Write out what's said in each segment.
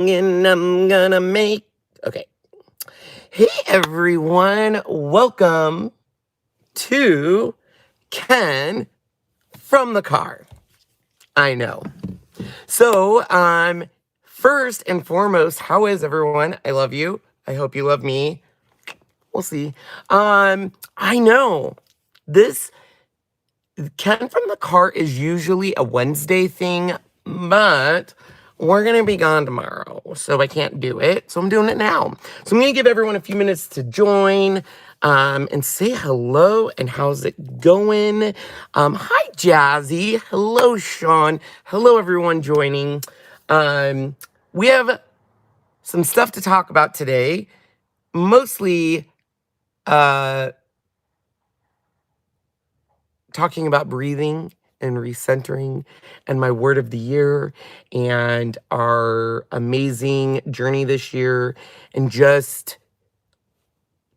And I'm gonna make. Okay. Hey everyone, welcome to Ken from the car. I know. So, first and foremost, how is everyone? I love you. I hope you love me. We'll see. I know this Ken from the car is usually a Wednesday thing, but we're gonna be gone tomorrow, so I can't do it. So I'm doing it now. So I'm gonna give everyone a few minutes to join, and say hello and how's it going. Hi Jazzy, hello Sean, hello everyone joining. Um, we have some stuff to talk about today, mostly uh talking about breathing and recentering and my word of the year and our amazing journey this year and just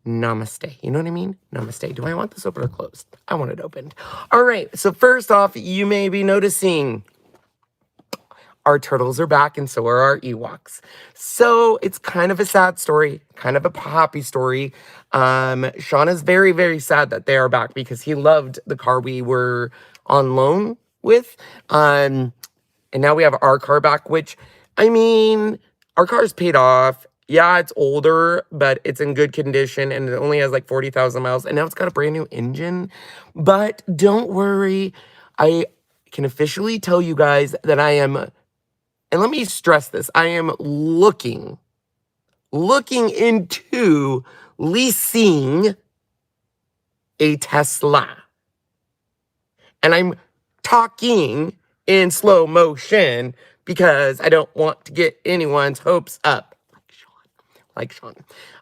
namaste. You know what I mean? Namaste. Do I want this open or closed? I want it opened. All right. So first off, you may be noticing our turtles are back and so are our Ewoks. So it's kind of a sad story, kind of a happy story. Sean is very, very sad that they are back because he loved the car we were on loan with. And now we have our car back, which, I mean, our car is paid off. Yeah, it's older, but it's in good condition and it only has like 40,000 miles. And now it's got a brand new engine. But don't worry, I can officially tell you guys that I am, and let me stress this, I am looking into leasing a Tesla. And I'm talking in slow motion because I don't want to get anyone's hopes up. Like Sean.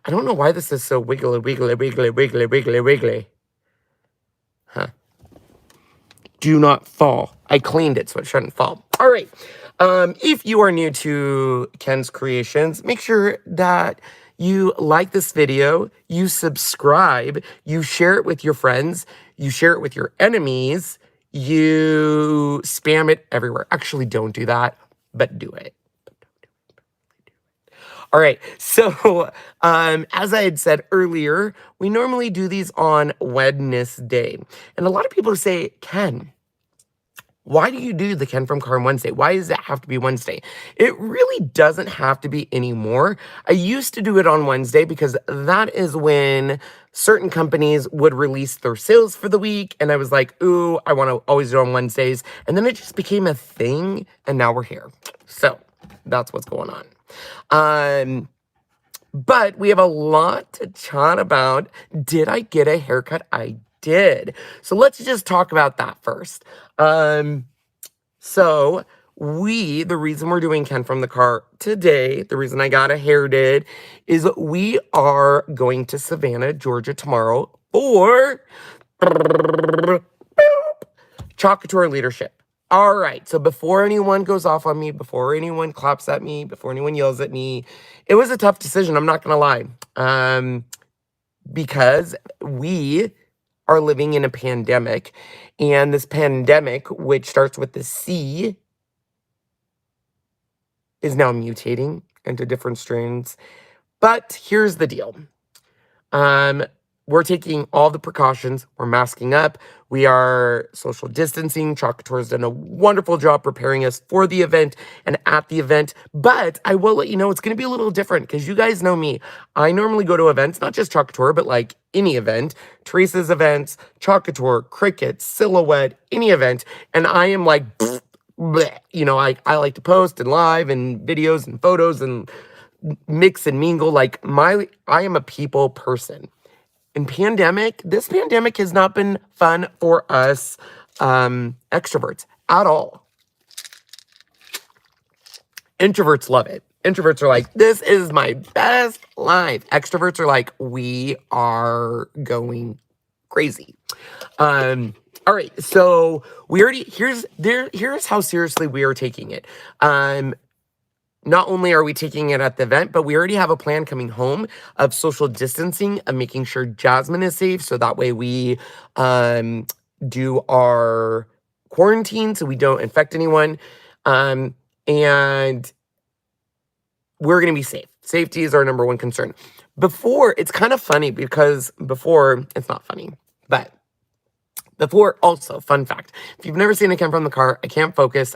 I don't know why this is so wiggly, wiggly, wiggly, wiggly, wiggly, wiggly. Huh. Do not fall. I cleaned it so it shouldn't fall. All right. If you are new to Ken's Creations, make sure that you like this video, you subscribe, you share it with your friends, you share it with your enemies, you spam it everywhere. Actually, don't do that, but do it. All right, so as I had said earlier, we normally do these on Wednesday. And a lot of people say, Ken, why do you do the Ken from Car on Wednesday? Why does it have to be Wednesday? It really doesn't have to be anymore. I used to do it on Wednesday because that is when certain companies would release their sales for the week. And I was like, ooh, I want to always do it on Wednesdays. And then it just became a thing. And now we're here. So that's what's going on. But we have a lot to chat about. Did I get a haircut? I did. So let's just talk about that first. So the reason we're doing Ken from the car today, the reason I got a hair did, is we are going to Savannah, Georgia tomorrow for COUTURE leadership. All right, so before anyone goes off on me, before anyone claps at me, before anyone yells at me, it was a tough decision, I'm not gonna lie. Because we are living in a pandemic, and this pandemic, which starts with the C, is now mutating into different strains. But here's the deal. We're taking all the precautions. We're masking up. We are social distancing. COUTURE has done a wonderful job preparing us for the event and at the event. But I will let you know it's going to be a little different because you guys know me. I normally go to events, not just COUTURE, but like any event. Teresa's events, COUTURE, CRICUT, Silhouette, any event. And I am like, bleh. You know, I like to post and live and videos and photos and mix and mingle. Like I am a people person. And this pandemic has not been fun for us extroverts at all. Introverts love it. Introverts are like, this is my best life. Extroverts are like, we are going crazy. All right, so here's how seriously we are taking it. Not only are we taking it at the event, but we already have a plan coming home of social distancing, of making sure Jasmine is safe. So that way we do our quarantine so we don't infect anyone. And we're going to be safe. Safety is our number one concern. Before, it's kind of funny because before, it's not funny, but before, also, fun fact, if you've never seen a Ken from the car, I can't focus,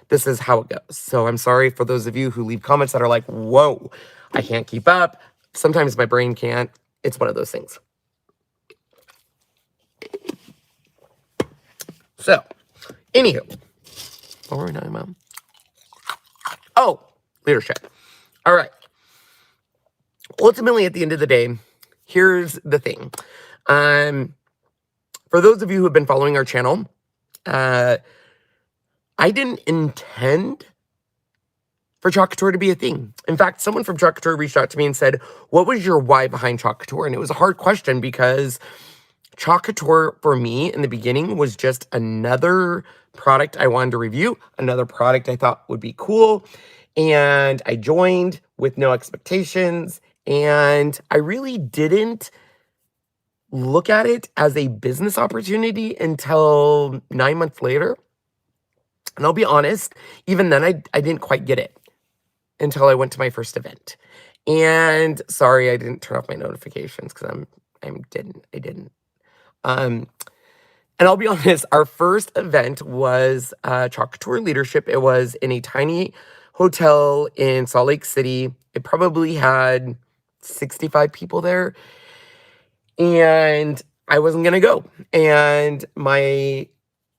this is how it goes. So I'm sorry for those of you who leave comments that are like, whoa, I can't keep up. Sometimes my brain can't. It's one of those things. So, anywho, what were we talking about? Oh, leadership. All right. Ultimately, at the end of the day, here's the thing. For those of you who have been following our channel, I didn't intend for CHOC-COUTURE to be a thing. In fact, someone from CHOC-COUTURE reached out to me and said, what was your why behind CHOC-COUTURE? And it was a hard question because CHOC-COUTURE for me in the beginning was just another product I wanted to review, another product I thought would be cool. And I joined with no expectations. And I really didn't look at it as a business opportunity until 9 months later. And I'll be honest, even then I didn't quite get it until I went to my first event. And sorry, I didn't turn off my notifications because I didn't. And I'll be honest, our first event was CHOC-COUTURE Leadership. It was in a tiny hotel in Salt Lake City. It probably had 65 people there. And I wasn't going to go. And my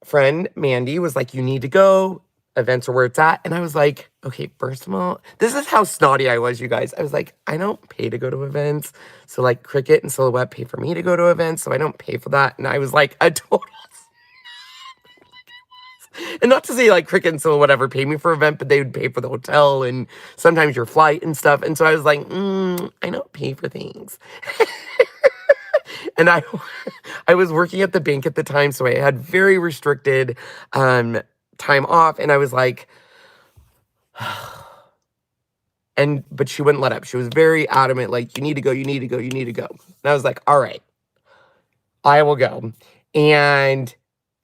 friend Mandy was like, you need to go. Events are where it's at. And I was like, okay, first of all, this is how snotty I was, you guys. I was like, I don't pay to go to events. So like CRICUT and Silhouette pay for me to go to events. So I don't pay for that. And I was like, a total. And not to say like CRICUT and Silhouette ever pay me for an event, but they would pay for the hotel and sometimes your flight and stuff. And so I was like, I don't pay for things. And I was working at the bank at the time, so I had very restricted time off. And I was like, but she wouldn't let up. She was very adamant, like, you need to go, you need to go, you need to go. And I was like, all right, I will go. And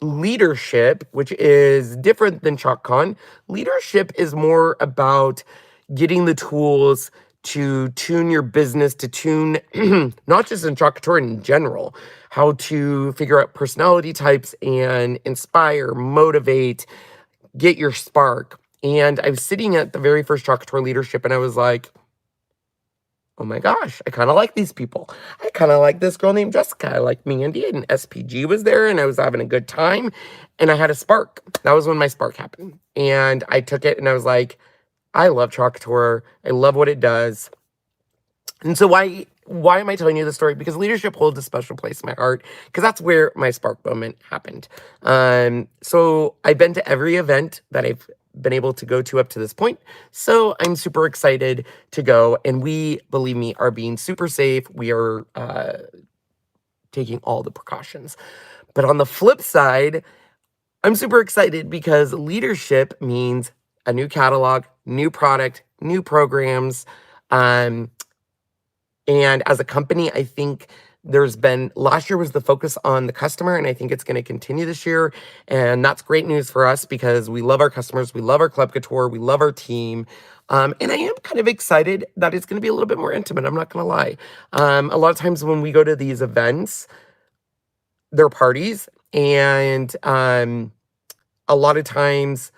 leadership, which is different than CHOC-Con, leadership is more about getting the tools to tune your business, to tune, not just in CHOC-COUTURE in general, how to figure out personality types and inspire, motivate, get your spark. And I was sitting at the very first CHOC-COUTURE Leadership and I was like, oh my gosh, I kind of like these people. I kind of like this girl named Jessica. I like Mandy, and SPG was there and I was having a good time and I had a spark. That was when my spark happened. And I took it and I was like, I love CHOC-COUTURE. I love what it does. And so why am I telling you this story? Because leadership holds a special place in my heart because that's where my spark moment happened. So I've been to every event that I've been able to go to up to this point. So I'm super excited to go. And we, believe me, are being super safe. We are taking all the precautions. But on the flip side, I'm super excited because leadership means a new catalog, new product, new programs. And as a company, I think last year was the focus on the customer, and I think it's going to continue this year. And that's great news for us because we love our customers, we love our Club Couture, we love our team. And I am kind of excited that it's going to be a little bit more intimate. I'm not going to lie. A lot of times when we go to these events, they're parties, and a lot of times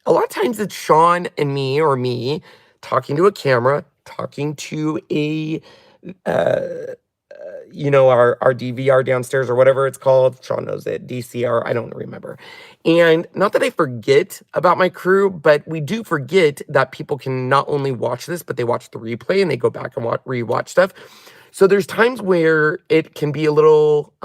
it's Sean and me or me talking to a camera, talking to a, our DVR downstairs or whatever it's called. Sean knows it, DCR, I don't remember. And not that I forget about my crew, but we do forget that people can not only watch this, but they watch the replay and they go back and rewatch stuff. So there's times where it can be a little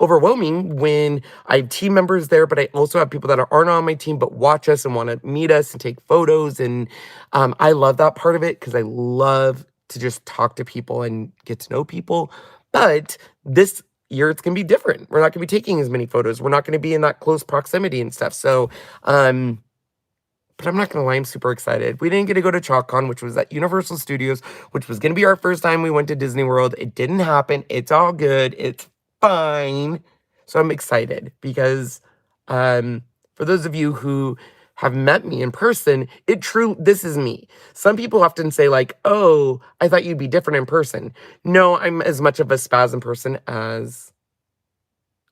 overwhelming when I have team members there, but I also have people that aren't on my team but watch us and want to meet us and take photos. And I love that part of it because I love to just talk to people and get to know people. But this year it's going to be different. We're not going to be taking as many photos. We're not going to be in that close proximity and stuff. So, but I'm not going to lie, I'm super excited. We didn't get to go to CHOC-Con, which was at Universal Studios, which was going to be our first time we went to Disney World. It didn't happen. It's all good. It's fine. So I'm excited because for those of you who have met me in person, this is me. Some people often say like, oh, I thought you'd be different in person. No, I'm as much of a spaz in person as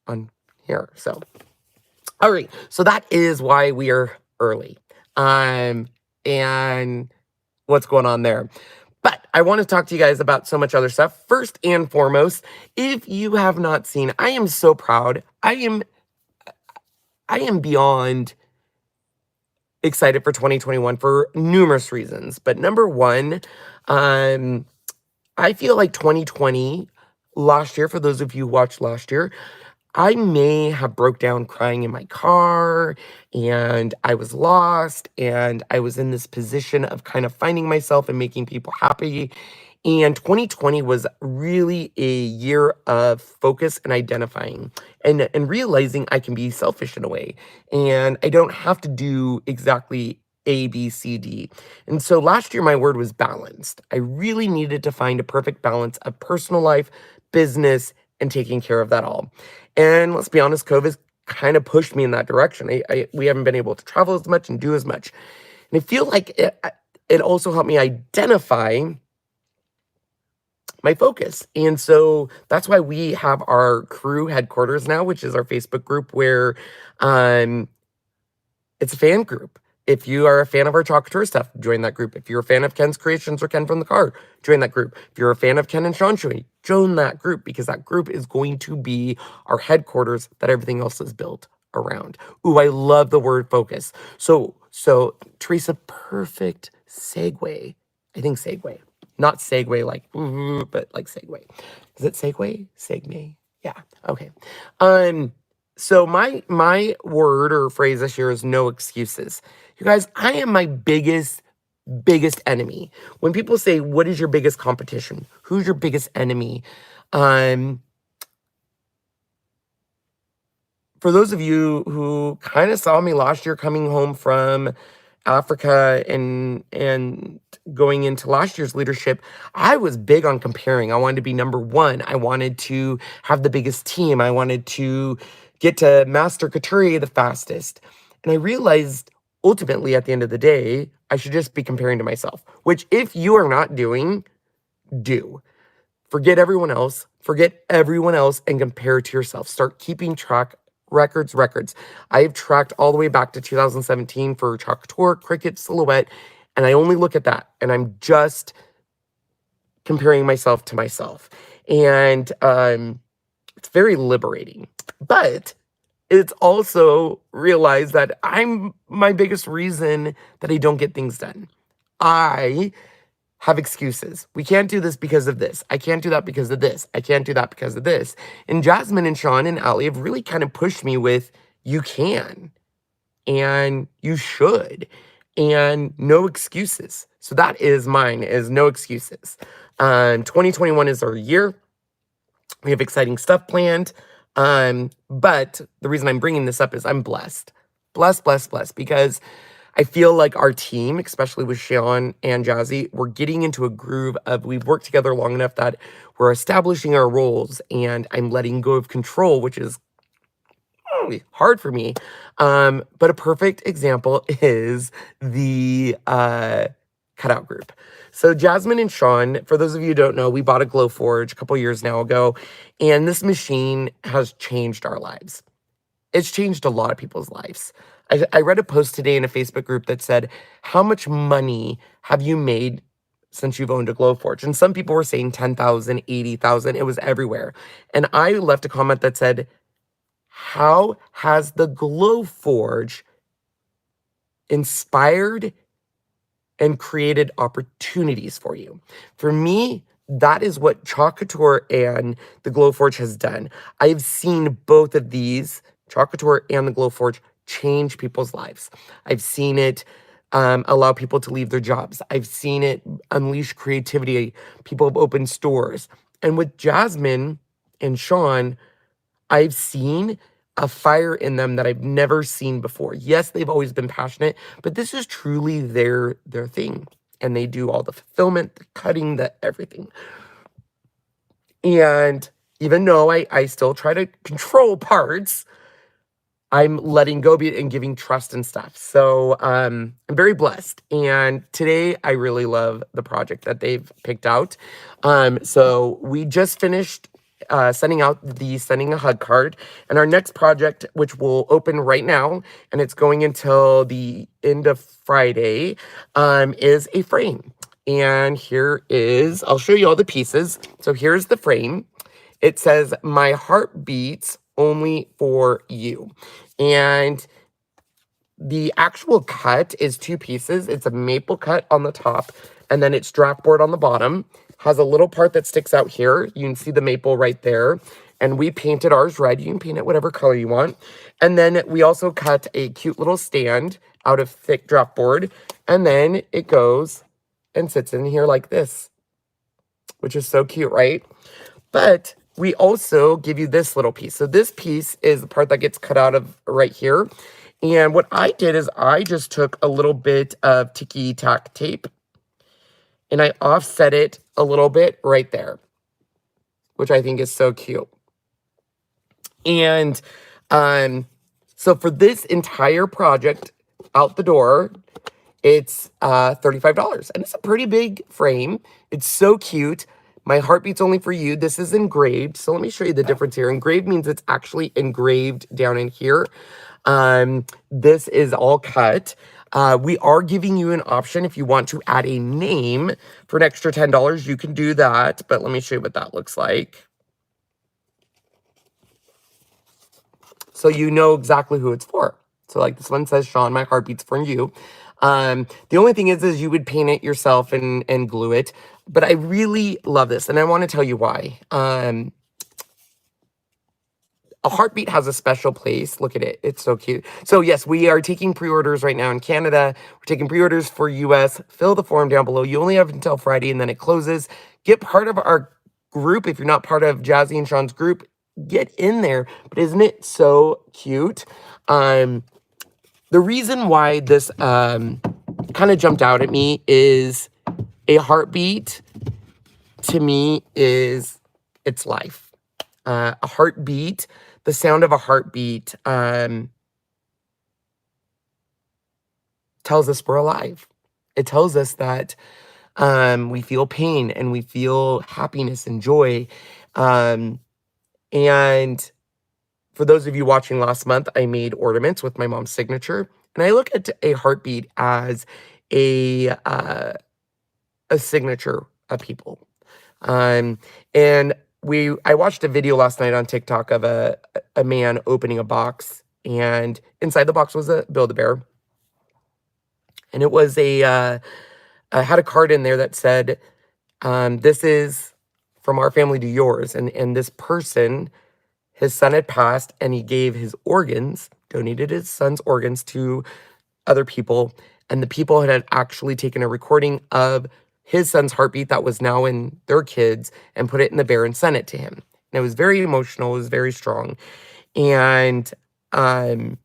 on here. So, all right. So that is why we are early. And what's going on there. But I want to talk to you guys about so much other stuff. First and foremost, if you have not seen, I am so proud. I am beyond excited for 2021 for numerous reasons. But number one, I feel like 2020, last year, for those of you who watched last year, I may have broke down crying in my car, and I was lost, and I was in this position of kind of finding myself and making people happy. And 2020 was really a year of focus and identifying and realizing I can be selfish in a way. And I don't have to do exactly A, B, C, D. And so last year, my word was balanced. I really needed to find a perfect balance of personal life, business, and taking care of that all. And let's be honest, COVID kind of pushed me in that direction. We haven't been able to travel as much and do as much. And I feel like it also helped me identify my focus. And so that's why we have our crew headquarters now, which is our Facebook group where it's a fan group. If you are a fan of our COUTURE stuff, join that group. If you're a fan of Ken's Kreations or Ken from the Car, join that group. If you're a fan of Ken and Sean Shui, join that group, because that group is going to be our headquarters that everything else is built around. Ooh, I love the word focus. So Teresa, perfect segue. I think segue. Not segue like, but like segue. Is it segue? Segue? Yeah. Okay. So my word or phrase this year is no excuses. You guys, I am my biggest enemy. When people say, what is your biggest competition? Who's your biggest enemy? For those of you who kind of saw me last year coming home from Africa and going into last year's leadership, I was big on comparing. I wanted to be number one. I wanted to have the biggest team. I wanted to get to master couture the fastest. And I realized ultimately at the end of the day, I should just be comparing to myself, which if you are not doing, do. Forget everyone else and compare to yourself. Start keeping track. Records. I have tracked all the way back to 2017 for COUTURE, CRICUT, Silhouette, and I only look at that, and I'm just comparing myself to myself. And it's very liberating. But it's also realized that I'm my biggest reason that I don't get things done. I have excuses. We can't do this because of this. I can't do that because of this. I can't do that because of this. And Jasmine and Sean and Allie have really kind of pushed me with, you can, and you should, and no excuses. So that is mine, is no excuses. 2021 is our year. We have exciting stuff planned. But the reason I'm bringing this up is I'm blessed, because I feel like our team, especially with Sean and Jazzy, we're getting into a groove of we've worked together long enough that we're establishing our roles, and I'm letting go of control, which is really hard for me. But a perfect example is the cutout group. So Jasmine and Sean, for those of you who don't know, we bought a Glowforge a couple years now ago, and this machine has changed our lives. It's changed a lot of people's lives. I read a post today in a Facebook group that said, how much money have you made since you've owned a Glowforge? And some people were saying 10,000, 80,000. It was everywhere. And I left a comment that said, how has the Glowforge inspired and created opportunities for you? For me, that is what COUTURE and the Glowforge has done. I've seen both of these, COUTURE and the Glowforge, change people's lives. I've seen it allow people to leave their jobs. I've seen it unleash creativity. People have opened stores. And with Jasmine and Sean, I've seen a fire in them that I've never seen before. Yes, they've always been passionate, but this is truly their thing. And they do all the fulfillment, the cutting, the everything. And even though I still try to control parts, I'm letting go and giving trust and stuff. So I'm very blessed. And today I really love the project that they've picked out. So we just finished sending out the Sending a Hug card. And our next project, which will open right now, and it's going until the end of Friday, is a frame. And here is, I'll show you all the pieces. So here's the frame. It says, "My heart beats only for you." And the actual cut is 2 pieces. It's a maple cut on the top, and then it's draft board on the bottom. Has a little part that sticks out here. You can see the maple right there. And we painted ours red. You can paint it whatever color you want. And then we also cut a cute little stand out of thick draft board. And then it goes and sits in here like this, which is so cute, right? But we also give you this little piece. So this piece is the part that gets cut out of right here. And what I did is I just took a little bit of ticky-tack tape and I offset it a little bit right there, which I think is so cute. And so for this entire project out the door, it's $35. And it's a pretty big frame. It's so cute. My heart beats only for you. This is engraved. So let me show you the difference here. Engraved means it's actually engraved down in here. This is all cut. We are giving you an option if you want to add a name for an extra $10. You can do that. But let me show you what that looks like. So you know exactly who it's for. So like this one says, "Sean, my heart beats for you." The only thing is you would paint it yourself and glue it. But I really love this, and I want to tell you why. A heartbeat has a special place. Look at it. It's so cute. So yes, we are taking pre-orders right now in Canada. We're taking pre-orders for US. Fill the form down below. You only have until Friday, and then it closes. Get part of our group. If you're not part of Jazzy and Sean's group, get in there. But isn't it so cute? The reason why this kind of jumped out at me is a heartbeat, to me, is its life. A heartbeat, the sound of a heartbeat tells us we're alive. It tells us that we feel pain and we feel happiness and joy. And for those of you watching last month, I made ornaments with my mom's signature. And I look at a heartbeat as a signature of people. And I watched a video last night on TikTok of a man opening a box, and inside the box was a Build-A-Bear. And it was had a card in there that said, "This is from our family to yours." And this person, his son had passed, and he gave his organs, donated his son's organs to other people. And the people had actually taken a recording of his son's heartbeat that was now in their kids and put it in the bear and sent it to him. And it was very emotional. It was very strong. And I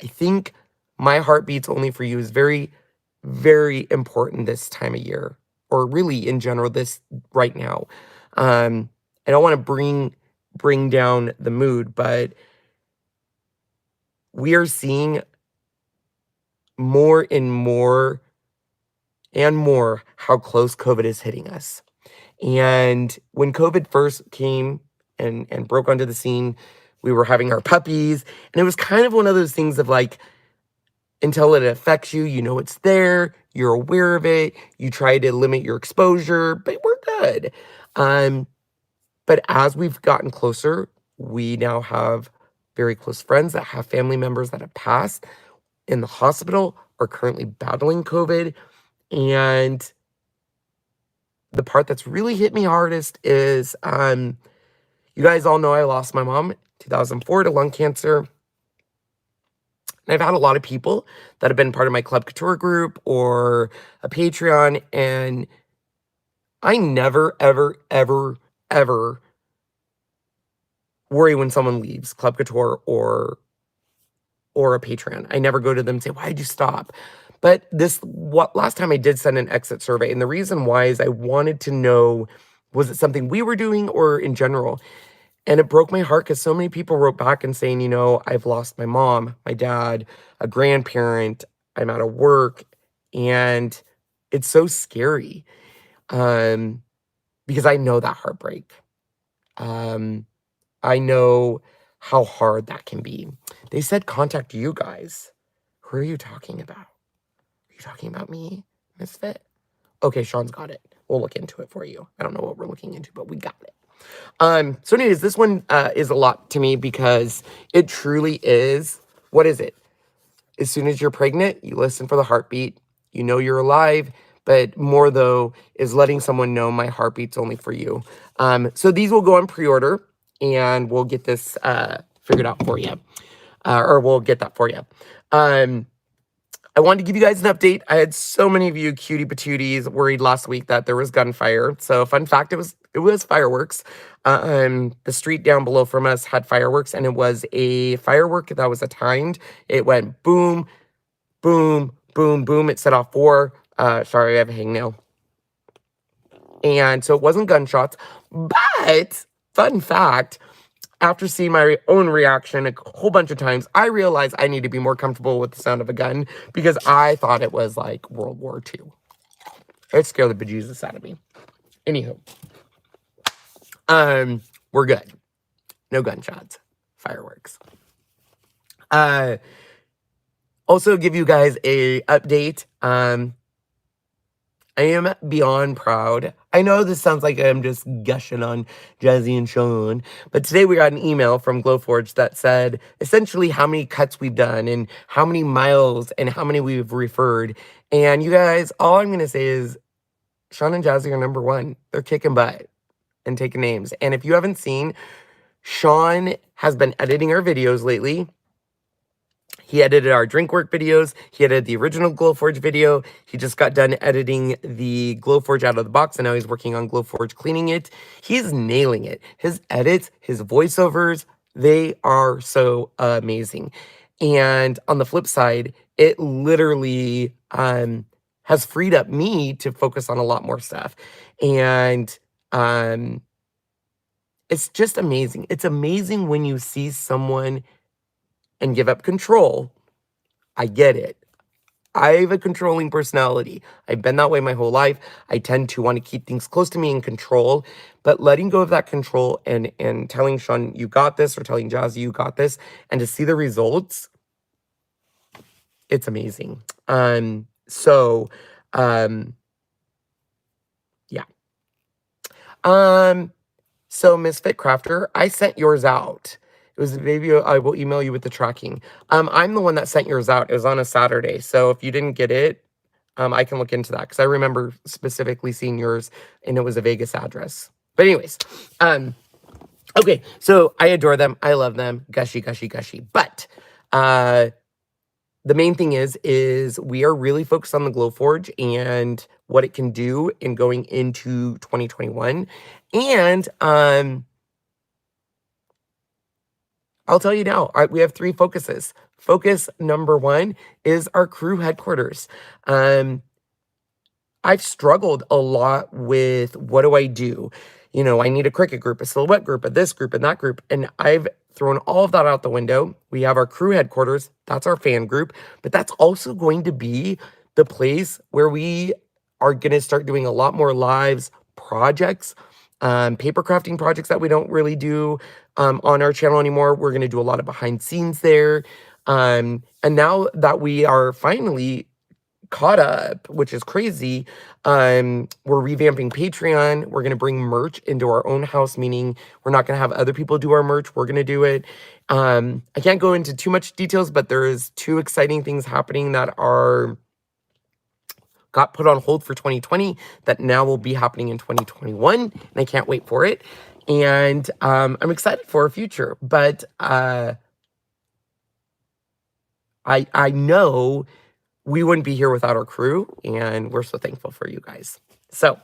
think my heart beats only for you is very, very important this time of year, or really in general, this right now. I don't want to bring down the mood, but we are seeing more and more how close COVID is hitting us. And when COVID first came and broke onto the scene, we were having our puppies, and it was kind of one of those things of like, until it affects you, you know it's there, you're aware of it, you try to limit your exposure, but we're good. But as we've gotten closer, we now have very close friends that have family members that have passed in the hospital, are currently battling COVID. And the part that's really hit me hardest is, you guys all know I lost my mom in 2004 to lung cancer. And I've had a lot of people that have been part of my Club Couture group or a Patreon, and I never, ever, ever, ever worry when someone leaves Club Couture or a Patreon. I never go to them and say, "Why did you stop?" But last time I did send an exit survey, and the reason why is I wanted to know, was it something we were doing or in general? And it broke my heart because so many people wrote back and saying, you know, I've lost my mom, my dad, a grandparent, I'm out of work. And it's so scary because I know that heartbreak. I know how hard that can be. They said contact you guys. Who are you talking about? Are you talking about me, Misfit? Okay, Sean's got it. We'll look into it for you. I don't know what we're looking into, but we got it. So anyways, this one is a lot to me because it truly is, what is it? As soon as you're pregnant, you listen for the heartbeat, you know you're alive, but more though is letting someone know my heartbeat's only for you. So these will go on pre-order and we'll get this figured out for you, or we'll get that for you. I wanted to give you guys an update. I had so many of you cutie patooties worried last week that there was gunfire. So fun fact, it was fireworks. The street down below from us had fireworks, and it was a firework that was timed. It went boom, boom, boom, boom. It set off 4. Sorry, I have a hangnail. And so it wasn't gunshots. But fun fact, after seeing my own reaction a whole bunch of times, I realized I need to be more comfortable with the sound of a gun because I thought it was like World War II. It scared the bejesus out of me. Anywho, we're good. No gunshots, fireworks. Also give you guys a update. I am beyond proud. I know this sounds like I'm just gushing on Jazzy and Sean, but today we got an email from Glowforge that said essentially how many cuts we've done and how many miles and how many we've referred. And you guys, all I'm going to say is Sean and Jazzy are number 1. They're kicking butt and taking names. And if you haven't seen, Sean has been editing our videos lately. He edited our DRINKWORKS videos. He edited the original Glowforge video. He just got done editing the Glowforge out of the box, and now he's working on Glowforge cleaning it. He's nailing it. His edits, his voiceovers, they are so amazing. And on the flip side, it literally has freed up me to focus on a lot more stuff. And it's just amazing. It's amazing when you see someone and give up control. I get it. I have a controlling personality. I've been that way my whole life. I tend to want to keep things close to me in control, but letting go of that control and telling Sean, you got this, or telling Jazzy, you got this, and to see the results, it's amazing. Yeah. So Misfit Crafter, I sent yours out. It was, maybe I will email you with the tracking. I'm the one that sent yours out. It was on a Saturday. So if you didn't get it, I can look into that because I remember specifically seeing yours and it was a Vegas address. But anyways, okay, so I adore them. I love them. Gushy, gushy, gushy. But the main thing is we are really focused on the Glowforge and what it can do in going into 2021. And I'll tell you now, we have 3 focuses. Focus number 1 is our crew headquarters. I've struggled a lot with what do I do? You know, I need a CRICUT group, a silhouette group, a this group, and that group. And I've thrown all of that out the window. We have our crew headquarters. That's our fan group. But that's also going to be the place where we are going to start doing a lot more lives, projects, paper crafting projects that we don't really do on our channel anymore. We're going to do a lot of behind scenes there. And now that we are finally caught up, which is crazy, we're revamping Patreon. We're going to bring merch into our own house, meaning we're not going to have other people do our merch. We're going to do it. I can't go into too much details, but there is 2 exciting things happening that got put on hold for 2020 that now will be happening in 2021, and I can't wait for it. And I'm excited for our future, but I know we wouldn't be here without our crew, and we're so thankful for you guys. So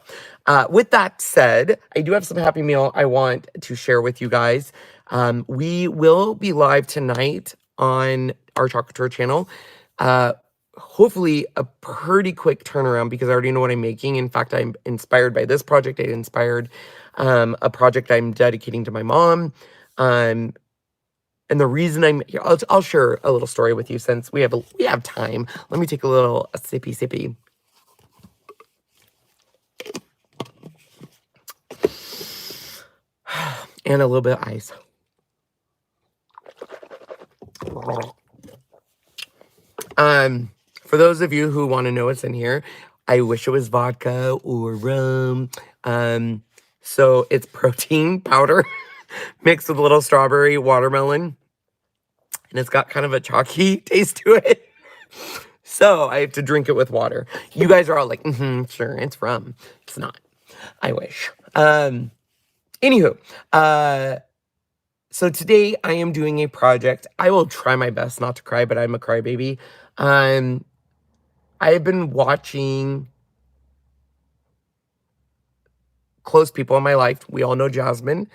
with that said, I do have some happy mail I want to share with you guys. We will be live tonight on our COUTURE channel. hopefully a pretty quick turnaround because I already know what I'm making. In fact, I'm inspired by this project. I inspired a project I'm dedicating to my mom. And the reason I'll share a little story with you since we have time. Let me take a sippy. And a little bit of ice. For those of you who want to know what's in here, I wish it was vodka or rum. So it's protein powder mixed with a little strawberry watermelon. And it's got kind of a chalky taste to it. So I have to drink it with water. You guys are all like, sure, it's rum. It's not. I wish. Anywho, so today I am doing a project. I will try my best not to cry, but I'm a crybaby. I've been watching close people in my life. We all know Jasmine,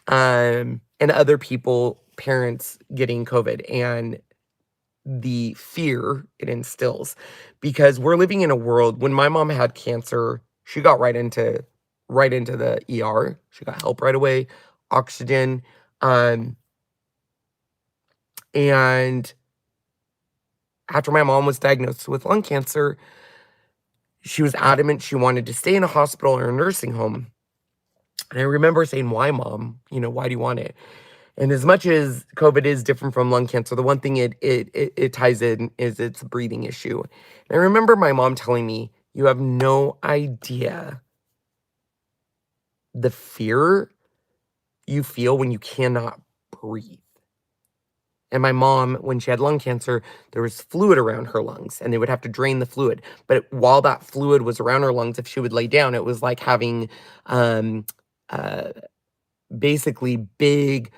and other people, parents getting COVID, and the fear it instills, because we're living in a world. When my mom had cancer, she got right into the ER. She got help right away, oxygen, and after my mom was diagnosed with lung cancer, she was adamant she wanted to stay in a hospital or a nursing home. And I remember saying, "Why, Mom? Why do you want it?" And as much as COVID is different from lung cancer, the one thing it ties in is its breathing issue. And I remember my mom telling me, "You have no idea the fear you feel when you cannot breathe." And my mom, when she had lung cancer, there was fluid around her lungs, and they would have to drain the fluid. But while that fluid was around her lungs, if she would lay down, it was like having uh, basically big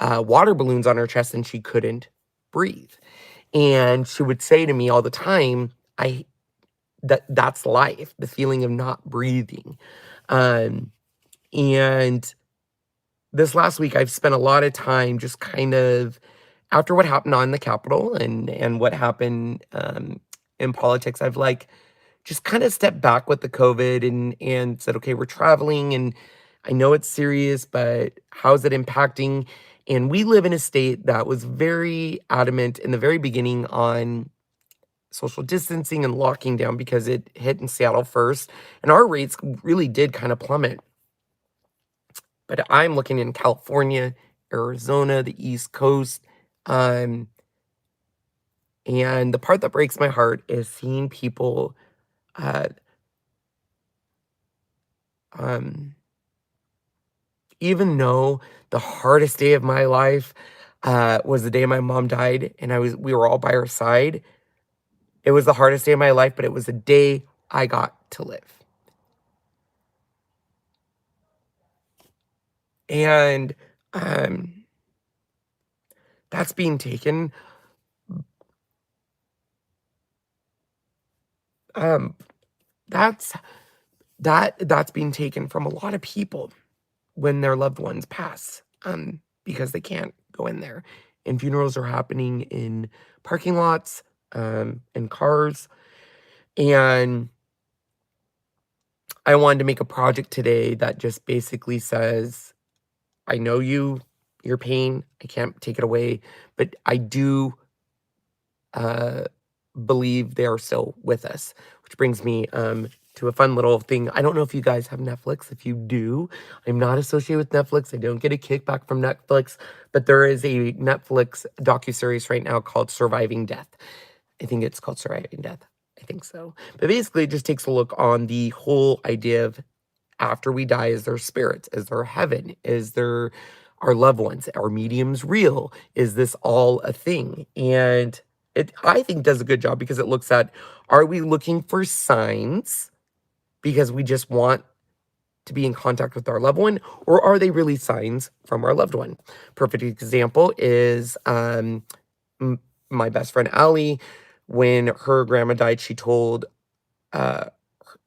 water balloons on her chest, and she couldn't breathe. And she would say to me all the time, that's life, the feeling of not breathing. And this last week, I've spent a lot of time just kind of, after what happened on the Capitol and what happened in politics, I've just kind of stepped back with the COVID and said, okay, we're traveling, and I know it's serious, but how's it impacting? And we live in a state that was very adamant in the very beginning on social distancing and locking down because it hit in Seattle first, and our rates really did kind of plummet. But I'm looking in California, Arizona, the East Coast, and the part that breaks my heart is seeing people uh, even though the hardest day of my life was the day my mom died, and we were all by her side. It was the hardest day of my life, but it was the day I got to live. And that's being taken. That's being taken from a lot of people when their loved ones pass, because they can't go in there. And funerals are happening in parking lots, in cars. And I wanted to make a project today that just basically says, I know your pain, I can't take it away, but I do believe they are still with us. Which brings me to a fun little thing. I don't know if you guys have Netflix. If you do, I'm not associated with Netflix. I don't get a kickback from Netflix, but there is a Netflix docuseries right now called Surviving Death. I think it's called Surviving Death. I think so. But basically, it just takes a look on the whole idea of after we die, is there spirits? Is there heaven? Is there our loved ones? Are mediums real? Is this all a thing? And it, I think, does a good job because it looks at, are we looking for signs because we just want to be in contact with our loved one, or are they really signs from our loved one? Perfect example is my best friend Allie. When her grandma died, she told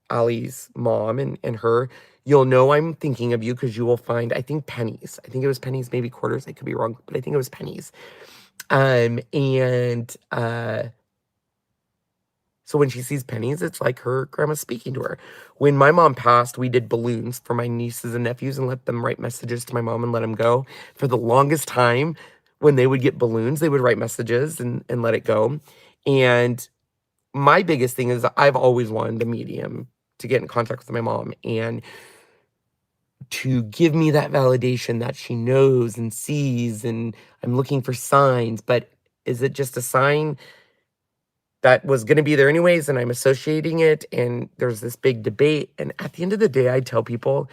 Allie's mom and her, "You'll know I'm thinking of you because you will find," I think, pennies. I think it was pennies, maybe quarters. I could be wrong, but I think it was pennies. And So when she sees pennies, it's like her grandma speaking to her. When my mom passed, we did balloons for my nieces and nephews and let them write messages to my mom and let them go. For the longest time, when they would get balloons, they would write messages and let it go. And my biggest thing is I've always wanted a medium to get in contact with my mom and to give me that validation that she knows and sees, and I'm looking for signs. But is it just a sign that was going to be there anyways, and I'm associating it, and there's this big debate? And at the end of the day, I tell people,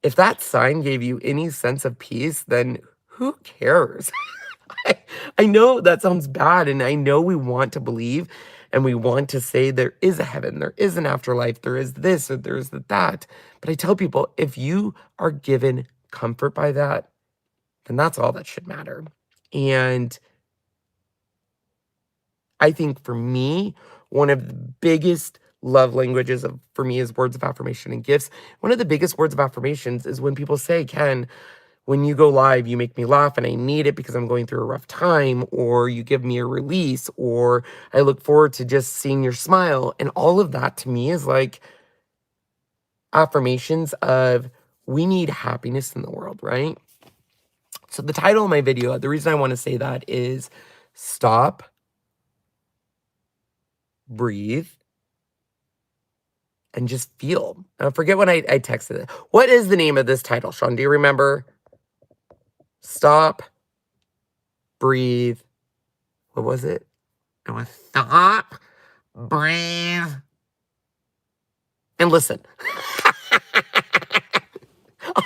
if that sign gave you any sense of peace, then who cares? I, I know that sounds bad, and I know we want to believe and we want to say there is a heaven, there is an afterlife, there is this or there's that. But I tell people, if you are given comfort by that, then that's all that should matter. And I think for me, one of the biggest love languages for me is words of affirmation and gifts. One of the biggest words of affirmations is when people say, Ken, when you go live, you make me laugh and I need it because I'm going through a rough time, or you give me a release, or I look forward to just seeing your smile. And all of that to me is like affirmations of we need happiness in the world, right? So the title of my video, the reason I want to say that is stop, breathe, and just feel. I forget when I texted it. What is the name of this title, Sean? Do you remember? Stop, breathe. What was it? It was stop, breathe, and listen.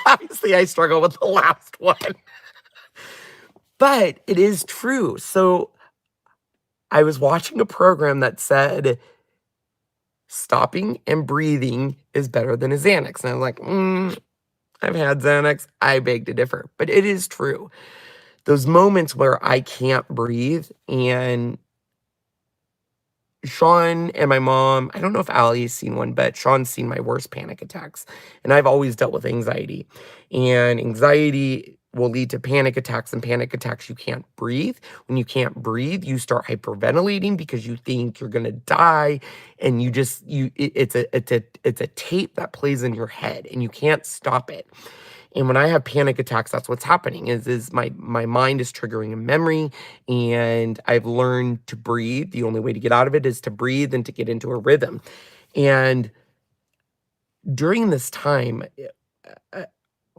Obviously, I struggle with the last one. But it is true. So I was watching a program that said stopping and breathing is better than a Xanax. And I was like, I've had Xanax. I beg to differ. But it is true. Those moments where I can't breathe, and Sean and my mom, I don't know if Allie's seen one, but Sean's seen my worst panic attacks. And I've always dealt with anxiety. And anxiety will lead to panic attacks, and panic attacks, you can't breathe. When you can't breathe, you start hyperventilating because you think you're going to die. And it's a tape that plays in your head and you can't stop it. And when I have panic attacks, that's what's happening is my mind is triggering a memory, and I've learned to breathe. The only way to get out of it is to breathe and to get into a rhythm. And during this time,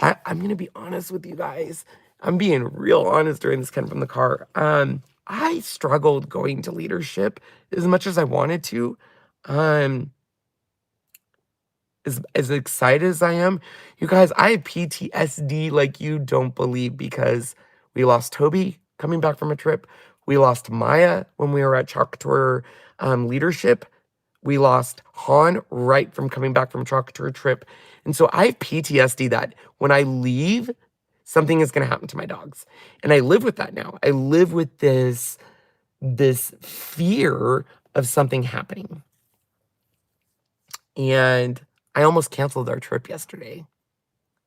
I'm going to be honest with you guys. I'm being real honest during this Ken from the car. I struggled going to leadership as much as I wanted to. As excited as I am, you guys, I have PTSD like you don't believe, because we lost Toby coming back from a trip. We lost Maya when we were at COUTURE leadership. We lost Han right from coming back from COUTURE trip. And so I have PTSD that when I leave, something is going to happen to my dogs. And I live with that now. I live with this fear of something happening. And I almost canceled our trip yesterday.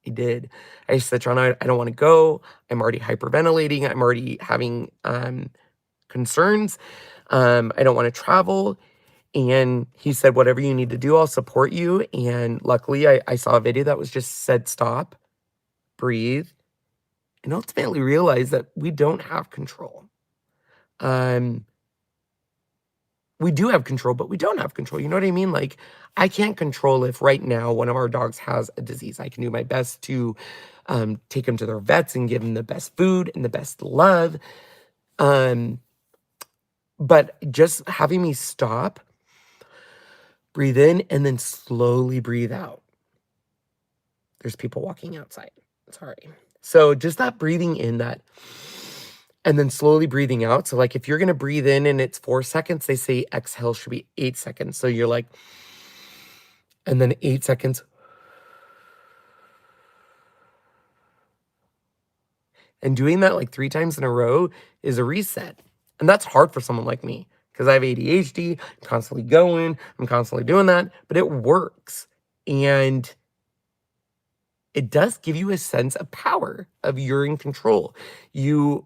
I did. I said, John, I don't want to go. I'm already hyperventilating. I'm already having concerns. I don't want to travel. And he said, whatever you need to do, I'll support you. And luckily, I saw a video that was just said, stop, breathe, and ultimately realize that we don't have control. We do have control, but we don't have control. You know what I mean? Like, I can't control if right now one of our dogs has a disease. I can do my best to take them to their vets and give them the best food and the best love. But just having me stop, breathe in, and then slowly breathe out. There's people walking outside. Sorry. So just that breathing in, that, and then slowly breathing out. So like if you're going to breathe in and it's 4 seconds, they say exhale should be 8 seconds. So you're like, and then 8 seconds. And doing that like 3 times in a row is a reset. And that's hard for someone like me because I have ADHD, I'm constantly going, I'm constantly doing that, but it works. And it does give you a sense of power, of you're in control. You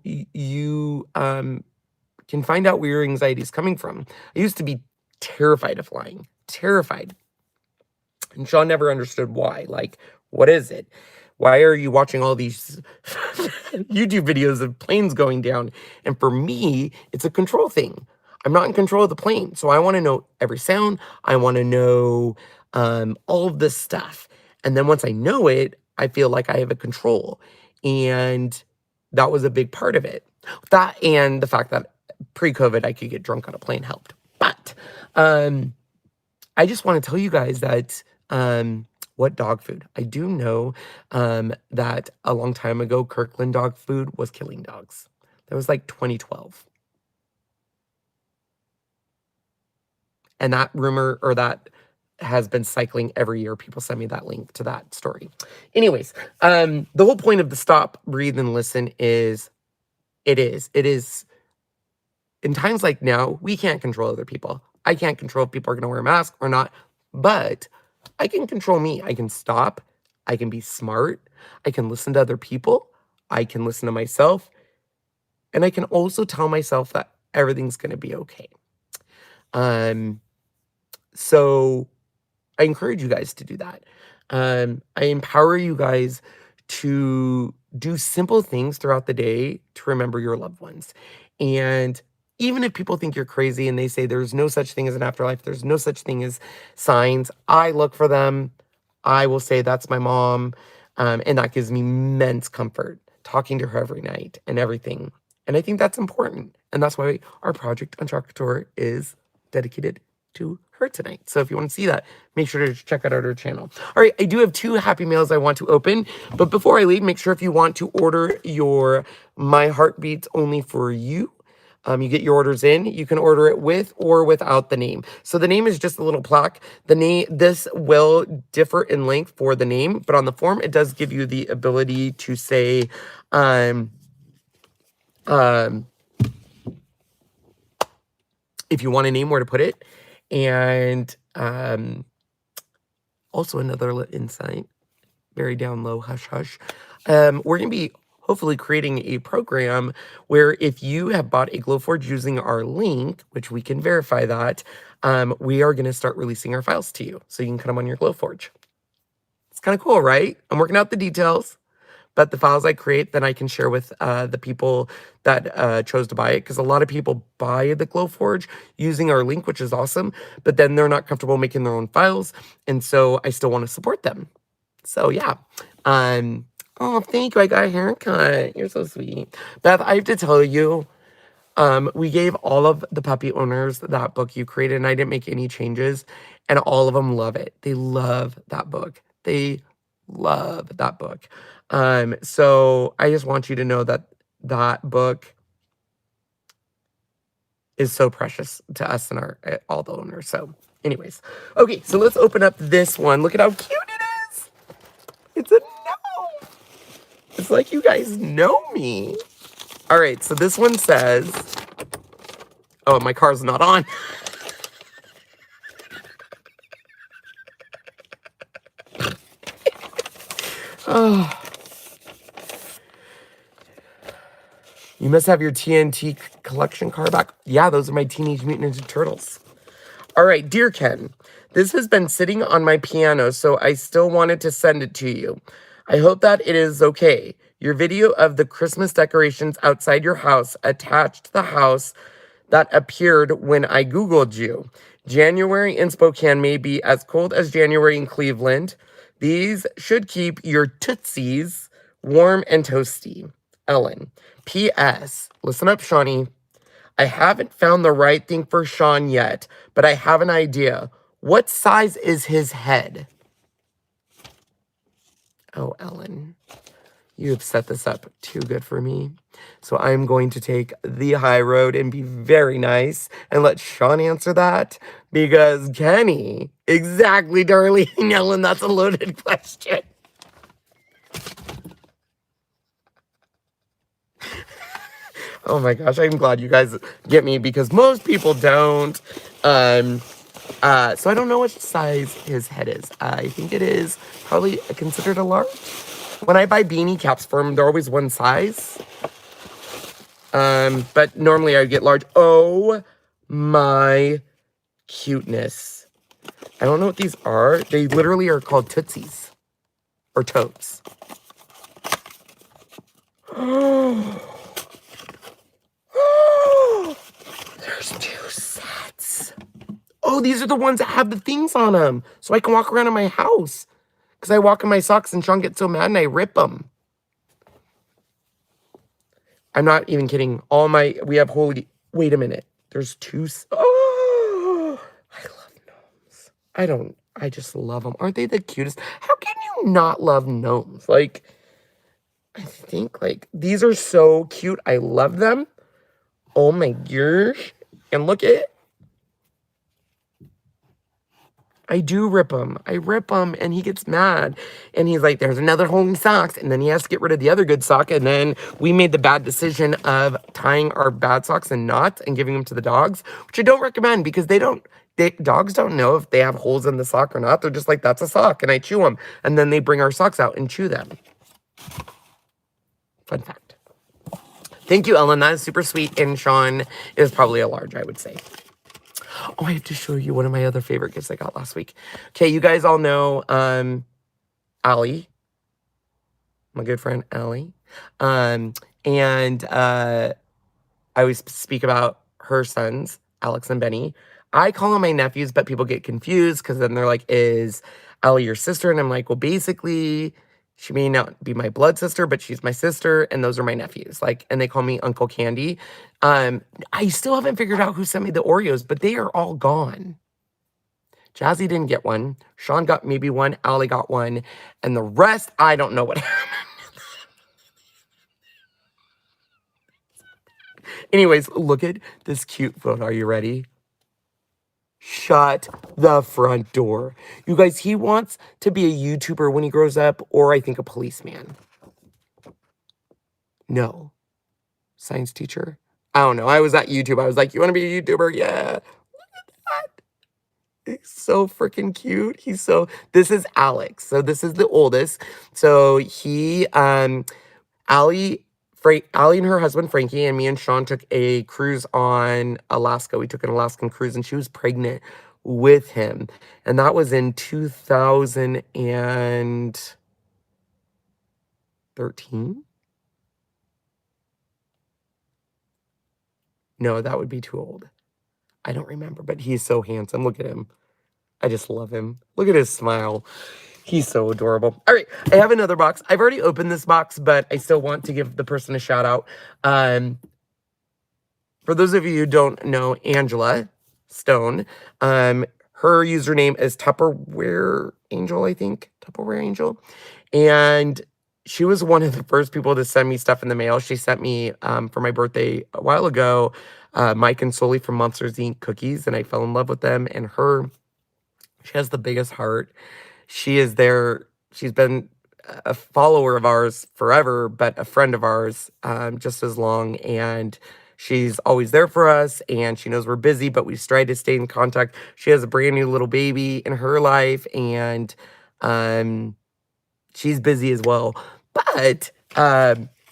can find out where your anxiety is coming from. I used to be terrified of flying, terrified. And Sean never understood why. Like, what is it? Why are you watching all these YouTube videos of planes going down? And for me, it's a control thing. I'm not in control of the plane. So I want to know every sound. I want to know all of this stuff. And then once I know it, I feel like I have a control. And that was a big part of it. That and the fact that pre-COVID, I could get drunk on a plane helped. But I just want to tell you guys that what dog food? I do know that a long time ago, Kirkland dog food was killing dogs. That was like 2012. And that rumor, or that has been cycling every year. People send me that link to that story. Anyways, the whole point of the stop, breathe, and listen is, it is in times like now, we can't control other people. I can't control if people are going to wear a mask or not, but I can control me. I can stop. I can be smart. I can listen to other people. I can listen to myself. And I can also tell myself that everything's going to be okay. So I encourage you guys to do that. I empower you guys to do simple things throughout the day to remember your loved ones. And even if people think you're crazy and they say there's no such thing as an afterlife, there's no such thing as signs, I look for them. I will say that's my mom. And that gives me immense comfort, talking to her every night and everything. And I think that's important. And that's why our project on CRICUT is dedicated to her tonight. So if you want to see that, make sure to check out our channel. All right, I do have 2 happy mails I want to open. But before I leave, make sure if you want to order your My Heartbeats Only for You, you get your orders in. You can order it with or without the name. So the name is just a little plaque. The name, this will differ in length for the name, but on the form, it does give you the ability to say, if you want a name, where to put it. And also another little insight, very down low, hush hush. We're going to be hopefully creating a program where if you have bought a Glowforge using our link, which we can verify that, we are going to start releasing our files to you. So you can cut them on your Glowforge. It's kind of cool, right? I'm working out the details. But the files I create, then I can share with the people that chose to buy it. Because a lot of people buy the Glowforge using our link, which is awesome. But then they're not comfortable making their own files. And so I still want to support them. So yeah. Oh, thank you. I got a haircut. You're so sweet. Beth, I have to tell you, we gave all of the puppy owners that book you created. And I didn't make any changes. And all of them love it. They love that book. They love that book. So I just want you to know that that book is so precious to us and all the owners. So anyways, okay, so let's open up this one. Look at how cute it is. It's a gnome. It's like you guys know me. All right, so this one says, oh, my car's not on. Oh. You must have your TNT collection car back. Yeah, those are my Teenage Mutant Ninja Turtles. All right, dear Ken, this has been sitting on my piano, so I still wanted to send it to you. I hope that it is okay. Your video of the Christmas decorations outside your house attached the house that appeared when I Googled you. January in Spokane may be as cold as January in Cleveland. These should keep your tootsies warm and toasty. Ellen. P.S. Listen up, Shawnee. I haven't found the right thing for Sean yet, but I have an idea. What size is his head? Oh, Ellen. You have set this up too good for me. So I'm going to take the high road and be very nice and let Sean answer that. Because Kenny, exactly, Darlene, Ellen, that's a loaded question. Oh my gosh, I'm glad you guys get me because most people don't. So I don't know what size his head is. I think it is probably considered a large. When I buy beanie caps for him, they're always one size. But normally I get large. Oh my cuteness. I don't know what these are. They literally are called Tootsies. Or Totes. There's 2 sets. Oh, these are the ones that have the things on them. So I can walk around in my house. Because I walk in my socks and Sean gets so mad and I rip them. I'm not even kidding. We have wait a minute. There's 2. Oh, I love gnomes. I just love them. Aren't they the cutest? How can you not love gnomes? Like, I think, like, these are so cute. I love them. Oh my gosh. And look at it. I do rip him. I rip him, and he gets mad. And he's like, there's another hole in socks. And then he has to get rid of the other good sock. And then we made the bad decision of tying our bad socks in knots and giving them to the dogs, which I don't recommend because dogs don't know if they have holes in the sock or not. They're just like, that's a sock. And I chew them. And then they bring our socks out and chew them. Fun fact. Thank you, Ellen. That is super sweet. And Sean is probably a large, I would say. Oh, I have to show you one of my other favorite gifts I got last week. Okay, you guys all know Allie, my good friend Allie. I always speak about her sons, Alex and Benny. I call them my nephews, but people get confused because then they're like, is Allie your sister? And I'm like, well, basically, she may not be my blood sister, but she's my sister, and those are my nephews. Like, and they call me Uncle Candy. I still haven't figured out who sent me the Oreos, but they are all gone. Jazzy didn't get one. Sean got maybe one. Allie got one. And the rest, I don't know what happened. Anyways, look at this cute photo. Are you ready? Shut the front door. You guys, he wants to be a YouTuber when he grows up, or I think a policeman. No. Science teacher? I don't know. I was at YouTube. I was like, you want to be a YouTuber? Yeah. Look at that. He's so freaking cute. This is Alex. So this is the oldest. So Allie and her husband, Frankie, and me and Sean took a cruise on Alaska. We took an Alaskan cruise, and she was pregnant with him. And that was in 2013? No, that would be too old. I don't remember, but he's so handsome. Look at him. I just love him. Look at his smile. He's so adorable. All right, I have another box. I've already opened this box, but I still want to give the person a shout out. For those of you who don't know Angela Stone, her username is Tupperware Angel, I think. Tupperware Angel. And she was one of the first people to send me stuff in the mail. She sent me, for my birthday a while ago, Mike and Sully from Monsters, Inc. cookies, and I fell in love with them. And she has the biggest heart. She's been a follower of ours forever, but a friend of ours just as long. And she's always there for us, and she knows we're busy, but we try to stay in contact. She has a brand new little baby in her life, and she's busy as well. But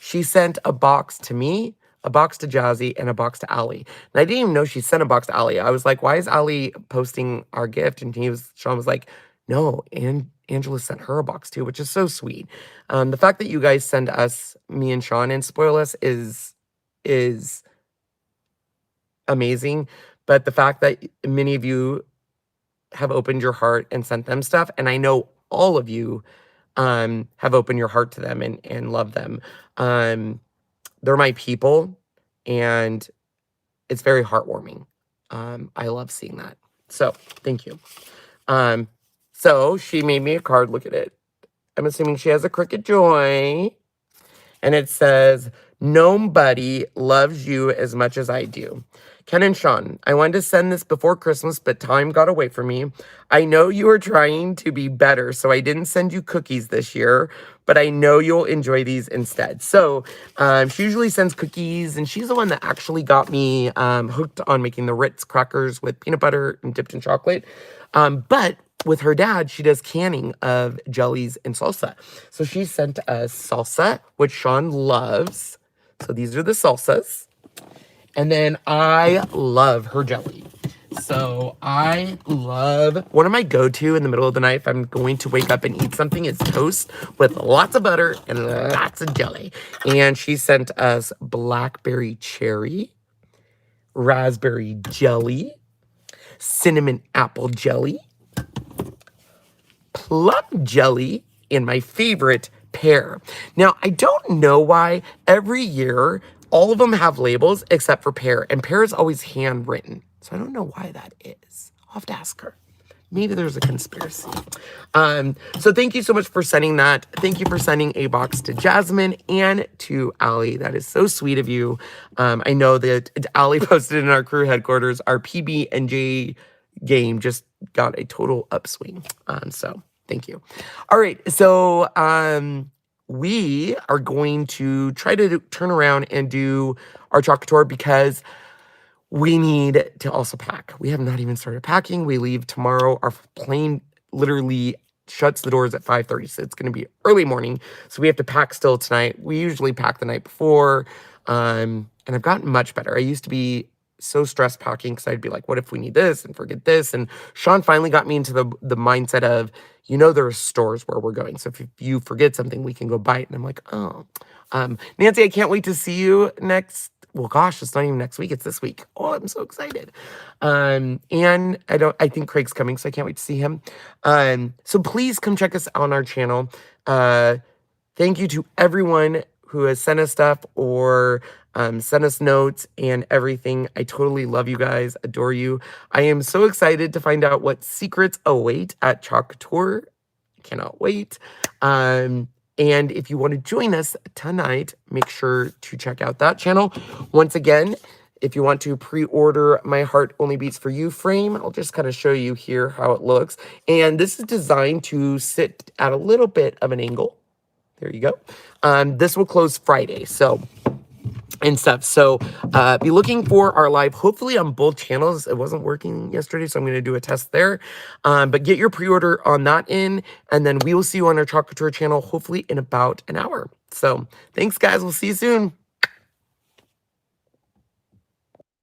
she sent a box to me, a box to Jazzy, and a box to Allie. And I didn't even know she sent a box to Allie. I was like, why is Allie posting our gift? And Sean was like, no, and Angela sent her a box too, which is so sweet. The fact that you guys send us, me and Sean, and spoil us is amazing. But the fact that many of you have opened your heart and sent them stuff, and I know all of you have opened your heart to them and love them. They're my people, and it's very heartwarming. I love seeing that. So thank you. So she made me a card. Look at it. I'm assuming she has a Cricut Joy. And it says, nobody loves you as much as I do. Ken and Sean, I wanted to send this before Christmas, but time got away from me. I know you are trying to be better, so I didn't send you cookies this year, but I know you'll enjoy these instead. So she usually sends cookies, and she's the one that actually got me hooked on making the Ritz crackers with peanut butter and dipped in chocolate. But with her dad, she does canning of jellies and salsa. So she sent us salsa, which Sean loves. So these are the salsas. And then I love her jelly. So I love, one of my go-to in the middle of the night if I'm going to wake up and eat something is toast with lots of butter and lots of jelly. And she sent us blackberry cherry, raspberry jelly, cinnamon apple jelly, plum jelly, and my favorite, pear. Now, I don't know why every year all of them have labels except for pear, and pear is always handwritten. So I don't know why that is. I'll have to ask her. Maybe there's a conspiracy. So thank you so much for sending that. Thank you for sending a box to Jasmine and to Allie. That is so sweet of you. I know that Allie posted in our crew headquarters, our PB&J game just got a total upswing. So thank you. All right. So we are going to try to turn around and do our chocolate tour because we need to also pack. We have not even started packing. We leave tomorrow. Our plane literally shuts the doors at 5:30, so it's going to be early morning. So we have to pack still tonight. We usually pack the night before, and I've gotten much better. I used to be so stressed packing because I'd be like, what if we need this and forget this? And Sean finally got me into the mindset of, there are stores where we're going. So if you forget something, we can go buy it. And I'm like, oh. Nancy, I can't wait to see you next. Well, gosh, it's not even next week. It's this week. Oh, I'm so excited. And I think Craig's coming, so I can't wait to see him. So please come check us on our channel. Thank you to everyone who has sent us stuff or sent us notes and everything. I totally love you guys, adore you. I am so excited to find out what secrets await at COUTURE. Cannot wait. And if you want to join us tonight, make sure to check out that channel. Once again, if you want to pre-order my Heart Only Beats for You frame, I'll just kind of show you here how it looks. And this is designed to sit at a little bit of an angle. There you go. This will close Friday, and stuff. So be looking for our live, hopefully on both channels. It wasn't working yesterday, so I'm going to do a test there. But get your pre-order on that in, and then we will see you on our COUTURE channel, hopefully in about an hour. So thanks, guys. We'll see you soon.